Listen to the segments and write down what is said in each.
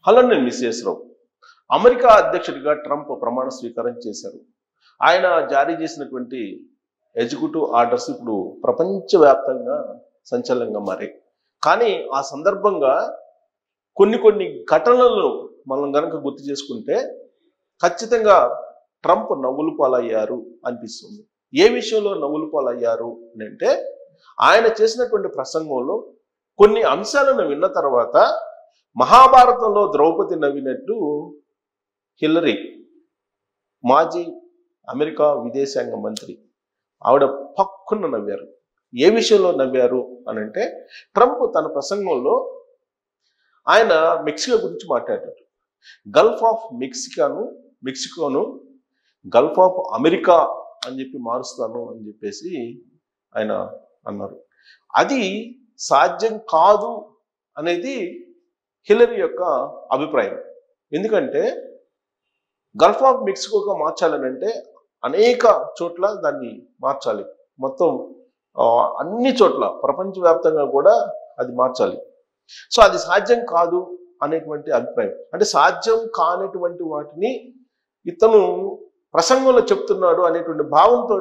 Hello, నేను missus రావు. America అధ్యక్షుడిగా Trump ప్రమాణ స్వీకారం చేశారు. ఆయన జారీ చేసినటువంటి ఎగ్జిక్యూటివ్ ఆర్డర్స్ ఇప్పుడు ప్రపంచవ్యాప్తంగా సంచలనంగా మారాయి. కానీ ఆ సందర్భంగా కొన్ని ఘటనలు మనం గనక గుర్తు చేసుకుంటే ఖచ్చితంగా ట్రంప్ నవ్వులు పాలయ్యారు అనిపిస్తుంది. ఏ విషయంలో నవ్వులు పాలయ్యారు అంటే, ఆయన చేసినటువంటి ప్రసంగంలో కొన్ని అంశాలను విన్న తర్వాత మహాభారతంలో ద్రౌపది నవ్వినట్టు హిల్లరీ, మాజీ అమెరికా విదేశాంగ మంత్రి, ఆవిడ పక్కున నవ్వారు. ఏ విషయంలో నవ్వారు అనంటే, ట్రంప్ తన ప్రసంగంలో ఆయన మెక్సికో గురించి మాట్లాడారు. గల్ఫ్ ఆఫ్ మెక్సికోను గల్ఫ్ ఆఫ్ అమెరికా అని చెప్పి మారుస్తాను అని చెప్పేసి ఆయన అన్నారు. అది సాధ్యం కాదు అనేది హిల్లరీ యొక్క అభిప్రాయం. ఎందుకంటే గల్ఫ్ ఆఫ్ మెక్సికోగా మార్చాలనంటే అనేక చోట్ల దాన్ని మార్చాలి. మొత్తం అన్ని చోట్ల ప్రపంచవ్యాప్తంగా కూడా అది మార్చాలి. సో అది సాధ్యం కాదు అనేటువంటి అభిప్రాయం. అంటే సాధ్యం కానటువంటి వాటిని ఇతను ప్రసంగంలో చెప్తున్నాడు అనేటువంటి భావంతో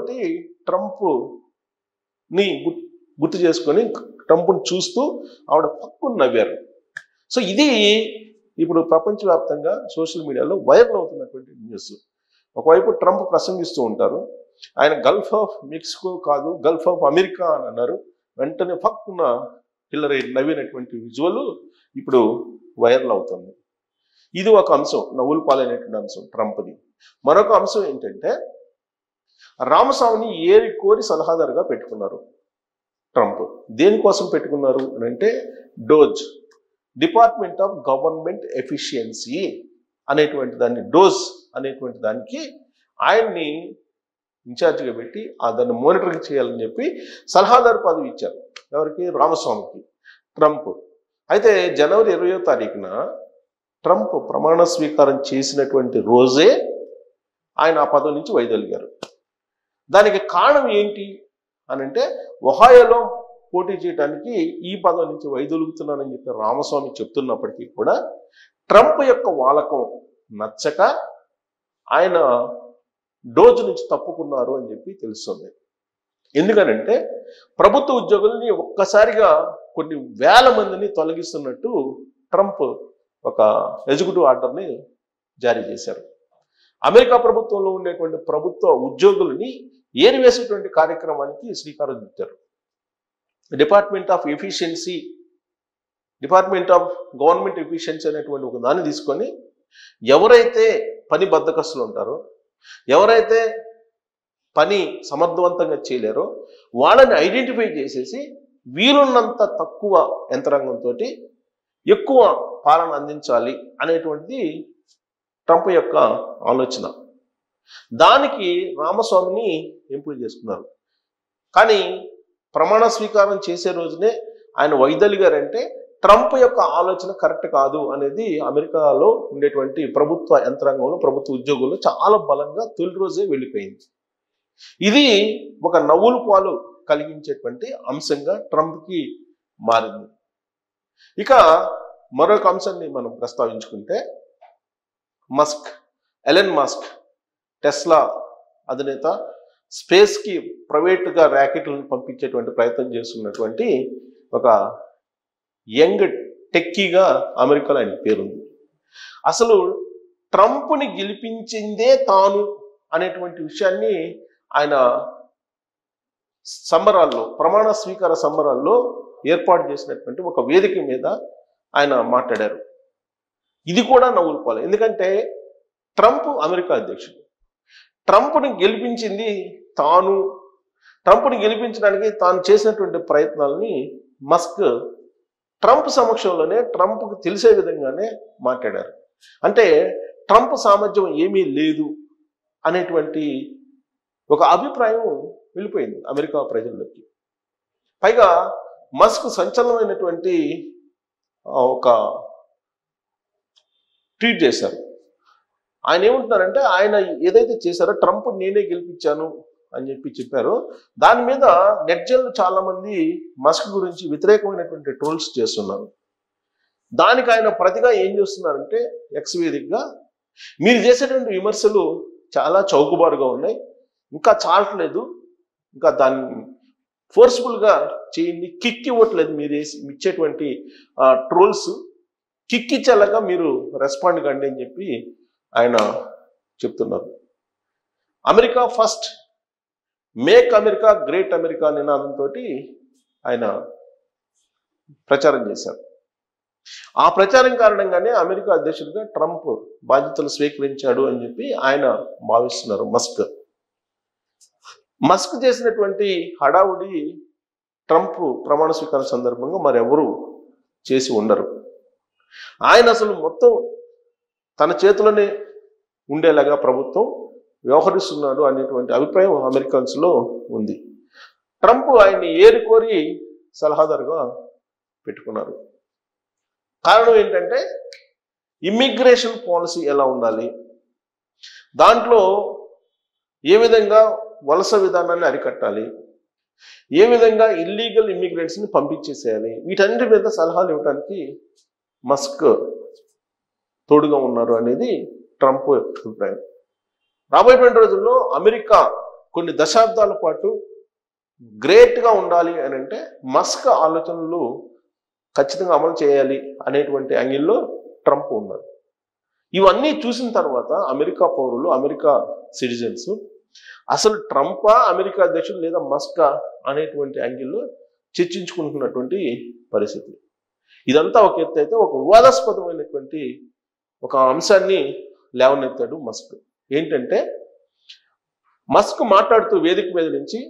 ట్రంప్ని గుర్తు చేసుకొని ట్రంప్ను చూస్తూ ఆవిడ పక్కున నవ్వారు. సో ఇది ఇప్పుడు ప్రపంచవ్యాప్తంగా సోషల్ మీడియాలో వైరల్ అవుతున్నటువంటి న్యూస్. ఒకవైపు ట్రంప్ ప్రసంగిస్తూ ఉంటారు, ఆయన గల్ఫ్ ఆఫ్ మెక్సికో కాదు గల్ఫ్ ఆఫ్ అమెరికా అని అన్నారు. వెంటనే పక్కున హిల్లరీ నవ్వినటువంటి విజువల్ ఇప్పుడు వైరల్ అవుతుంది. ఇది ఒక అంశం, నవ్వులు పాలైనటువంటి అంశం ట్రంప్ది. మరొక అంశం ఏంటంటే, రామస్వామిని ఏరి కోరి సలహాదారుగా పెట్టుకున్నారు ట్రంప్. దేనికోసం పెట్టుకున్నారు అని అంటే, DOGE, department of government efficiency అనేటువంటి దాన్ని, డోజ్ అనేటువంటి దానికి ఆయన్ని ఇన్ఛార్జిగా పెట్టి దాన్ని మానిటరింగ్ చేయాలని చెప్పి సలహాదారు పదవి ఇచ్చారు. ఎవరికి? రామస్వామికి, ట్రంప్. అయితే జనవరి 20వ తారీఖున ట్రంప్ ప్రమాణ స్వీకారం చేసినటువంటి రోజే ఆయన ఆ పదవి నుంచి వైదొలిగారు. దానికి కారణం ఏంటి అనంటే, ఒహాయోలో పోటీ చేయడానికి ఈ పదవి నుంచి వైదొలుగుతున్నానని చెప్పి రామస్వామి చెప్తున్నప్పటికీ కూడా ట్రంప్ యొక్క వాలకం నచ్చక ఆయన డోజ్ నుంచి తప్పుకున్నారు అని చెప్పి తెలుస్తుంది. ఎందుకనంటే, ప్రభుత్వ ఉద్యోగుల్ని ఒక్కసారిగా కొన్ని వేల మందిని తొలగిస్తున్నట్టు ట్రంప్ ఒక ఎగ్జిక్యూటివ్ ఆర్డర్ని జారీ చేశారు. అమెరికా ప్రభుత్వంలో ఉండేటువంటి ప్రభుత్వ ఉద్యోగుల్ని ఏరివేసేటువంటి కార్యక్రమానికి శ్రీకారం చుట్టారు. డిపార్ట్మెంట్ ఆఫ్ గవర్నమెంట్ ఎఫిషియన్సీ అనేటువంటి ఒక దాన్ని తీసుకొని, ఎవరైతే పని బద్ధకస్తులు ఉంటారో, ఎవరైతే పని సమర్థవంతంగా చేయలేరో వాళ్ళని ఐడెంటిఫై చేసేసి వీలున్నంత తక్కువ యంత్రాంగంతో ఎక్కువ పాలన అందించాలి అనేటువంటిది ట్రంప్ యొక్క ఆలోచన. దానికి రామస్వామిని ఎంపిక చేసుకున్నారు. కానీ ప్రమాణ స్వీకారం చేసే రోజునే ఆయన వైదొలిగారంటే ట్రంప్ యొక్క ఆలోచన కరెక్ట్ కాదు అనేది అమెరికాలో ఉండేటువంటి ప్రభుత్వ యంత్రాంగంలో, ప్రభుత్వ ఉద్యోగుల్లో చాలా బలంగా తొలి రోజే వెళ్ళిపోయింది. ఇది ఒక నవ్వులు పాలు కలిగించేటువంటి అంశంగా ట్రంప్కి మారింది. ఇక మరొక అంశాన్ని మనం ప్రస్తావించుకుంటే, ఎలన్ మస్క్ టెస్లా అధినేత, స్పేస్కి ప్రైవేట్గా ర్యాకెట్లను పంపించేటువంటి ప్రయత్నం చేస్తున్నటువంటి ఒక యంగ్ టెక్కీగా అమెరికాలో ఆయన పేరుంది. అసలు ట్రంప్ని గెలిపించిందే తాను అనేటువంటి విషయాన్ని ఆయన సంబరాల్లో, ప్రమాణ స్వీకార సంబరాల్లో ఏర్పాటు చేసినటువంటి ఒక వేదిక మీద ఆయన మాట్లాడారు. ఇది కూడా నవ్వులు పాలు. ఎందుకంటే ట్రంప్ అమెరికా అధ్యక్షుడు, ట్రంప్ని గెలిపించింది తాను. ట్రంప్ని గెలిపించడానికి తాను చేసినటువంటి ప్రయత్నాలని మస్క్ ట్రంప్ సమక్షంలోనే, ట్రంప్కి తెలిసే విధంగానే మాట్లాడారు. అంటే ట్రంప్ సామర్థ్యం ఏమీ లేదు అనేటువంటి ఒక అభిప్రాయం వెళ్ళిపోయింది అమెరికా ప్రజల్లోకి. పైగా మస్క్ సంచలనమైనటువంటి ఒక ట్వీట్ చేశారు. ఆయన ఏమంటున్నారంటే, ఆయన ఏదైతే చేశారో ట్రంప్ నేనే గెలిపించాను అని చెప్పారు. దాని మీద నెట్జన్లు చాలా మంది మస్క్ గురించి వ్యతిరేకమైనటువంటి ట్రోల్స్ చేస్తున్నారు. దానికి ఆయన ప్రతిగా ఏం చేస్తున్నారంటే ఎక్స్ వేదికగా మీరు చేసేటువంటి విమర్శలు చాలా చౌకబారుగా ఉన్నాయి, ఇంకా చాలట్లేదు, ఇంకా దాన్ని ఫోర్స్ఫుల్గా చేయండి, కిక్ ఇవ్వట్లేదు మీరు ఇచ్చేటువంటి ట్రోల్స్, కిక్ ఇచ్చేలాగా మీరు రెస్పాండ్ కండి అని చెప్పి ఆయన చెప్తున్నారు. America first, make America great America నినాదంతో ఆయన ప్రచారం చేశారు. ఆ ప్రచారం కారణంగానే అమెరికా అధ్యక్షుడిగా ట్రంప్ బాధ్యతలు స్వీకరించాడు అని చెప్పి ఆయన భావిస్తున్నారు. మస్క్ చేసినటువంటి హడావుడి ట్రంప్ ప్రమాణ స్వీకారం సందర్భంగా మరెవరు చేసి ఉండరు. ఆయన అసలు మొత్తం తన చేతిలోనే ఉండేలాగా ప్రభుత్వం వ్యవహరిస్తున్నాడు అనేటువంటి అభిప్రాయం అమెరికన్స్లో ఉంది. ట్రంప్ ఆయన్ని ఏరికోరి సలహాదారుగా పెట్టుకున్నారు. కారణం ఏంటంటే ఇమ్మిగ్రేషన్ పాలసీ ఎలా ఉండాలి, దాంట్లో ఏ విధంగా వలస విధానాన్ని అరికట్టాలి, ఏ విధంగా ఇల్లీగల్ ఇమ్మిగ్రెంట్స్ని పంపించేసేయాలి, వీటన్నిటి మీద సలహాలు ఇవ్వడానికి మస్క్ తోడుగా ఉన్నారు అనేది ట్రంప్ అభిప్రాయం. రాబోయేటువంటి రోజుల్లో అమెరికా కొన్ని దశాబ్దాల పాటు గ్రేట్గా ఉండాలి అని అంటే మస్క్ ఆలోచనలు ఖచ్చితంగా అమలు చేయాలి అనేటువంటి యాంగిల్లో ట్రంప్ ఉన్నారు. ఇవన్నీ చూసిన తర్వాత అమెరికా పౌరులు, అమెరికా సిటిజన్స్ అసలు ట్రంపా అమెరికా అధ్యక్షుడు లేదా మస్కా అనేటువంటి యాంగిల్లో చర్చించుకుంటున్నటువంటి పరిస్థితి. ఇదంతా ఒక ఎత్తు అయితే, ఒక వివాదాస్పదమైనటువంటి ఒక అంశాన్ని లేవనెత్తాడు మస్క్. ఏంటంటే మస్క్ మాట్లాడుతూ వేదిక మీద నుంచి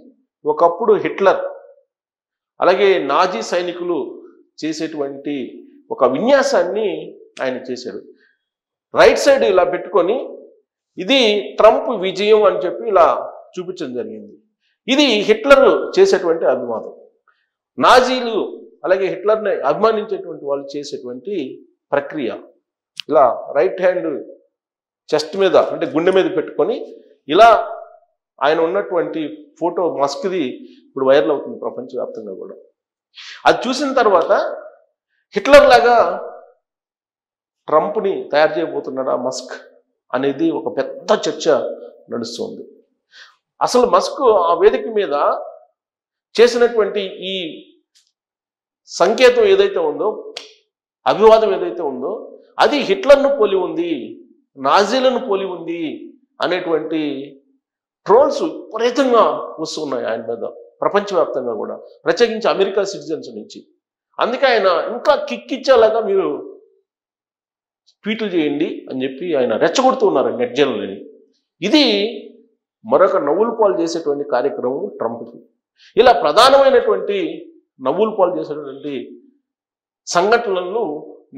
ఒకప్పుడు హిట్లర్ అలాగే నాజీ సైనికులు చేసేటువంటి ఒక విన్యాసాన్ని ఆయన చేశాడు. రైట్ సైడ్ ఇలా పెట్టుకొని ఇది ట్రంప్ విజయం అని చెప్పి ఇలా చూపించడం జరిగింది. ఇది హిట్లర్ చేసేటువంటి అభిమానం. నాజీలు అలాగే హిట్లర్ని అభిమానించేటువంటి వాళ్ళు చేసేటువంటి ప్రక్రియ. ఇలా రైట్ హ్యాండ్ చెస్ట్ మీద అంటే గుండె మీద పెట్టుకొని ఇలా ఆయన ఉన్నటువంటి ఫోటో మస్క్ది ఇప్పుడు వైరల్ అవుతుంది ప్రపంచవ్యాప్తంగా కూడా. అది చూసిన తర్వాత హిట్లర్ లాగా ట్రంప్ని తయారు చేయబోతున్నాడా మస్క్ అనేది ఒక పెద్ద చర్చ నడుస్తుంది. అసలు మస్క్ ఆ వేదిక మీద చేసినటువంటి ఈ సంకేతం ఏదైతే ఉందో, అభివాదం ఏదైతే ఉందో, అది హిట్లర్ను పోలి ఉంది, నాజీలను పోలి ఉంది అనేటువంటి ట్రోల్స్ విపరీతంగా వస్తున్నాయి ఆయన మీద ప్రపంచవ్యాప్తంగా కూడా, ప్రత్యేకించి అమెరికా సిటిజన్స్ నుంచి. అందుకే ఆయన ఇంకా కిక్కిచ్చేలాగా మీరు ట్వీట్లు చేయండి అని చెప్పి ఆయన రెచ్చగొడుతూ ఉన్నారు నెట్ జనులని. ఇది మరొక నవ్వులు పాలు చేసేటువంటి కార్యక్రమం ట్రంప్కి. ఇలా ప్రధానమైనటువంటి నవ్వులు పాలు చేసేటువంటి సంఘటనలను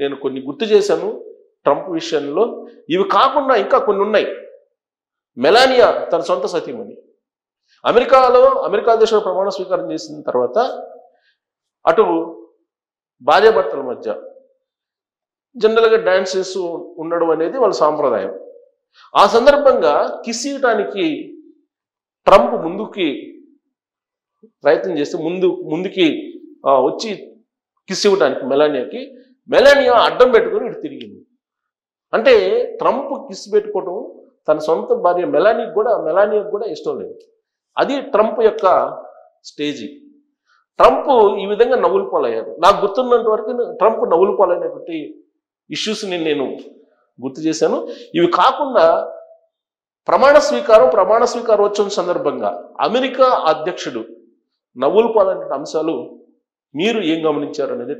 నేను కొన్ని గుర్తు చేశాను ట్రంప్ విషయంలో. ఇవి కాకుండా ఇంకా కొన్ని ఉన్నాయి. మెలానియా తన సొంత సతీమణి అమెరికాలో అమెరికా దేశంలో ప్రమాణ స్వీకారం చేసిన తర్వాత అటు భార్యాభర్తల మధ్య జనరల్గా డాన్స్ చేస్తూ ఉండడం అనేది వాళ్ళ సాంప్రదాయం. ఆ సందర్భంగా కిస్ ఇవ్వటానికి ట్రంప్ ముందుకి ప్రయత్నం చేస్తే ముందుకి వచ్చి కిస్ ఇవ్వడానికి మెలానియా అడ్డం పెట్టుకొని ఇటు తిరిగింది. అంటే ట్రంప్ కిస్ పెట్టుకోవడం తన సొంత భార్య మెలానియాకు కూడా ఇష్టం లేదు. అది ట్రంప్ యొక్క స్టేజీ. ట్రంప్ ఈ విధంగా నవ్వులు పాలయ్యారు. నాకు గుర్తున్నంత వరకు ట్రంప్ నవ్వులు పాలైనటువంటి ఇష్యూస్ని నేను గుర్తు చేశాను. ఇవి కాకుండా ప్రమాణ స్వీకారోత్సవం సందర్భంగా అమెరికా అధ్యక్షుడు నవ్వులు పాలైన అంశాలు మీరు ఏం గమనించారు అనేది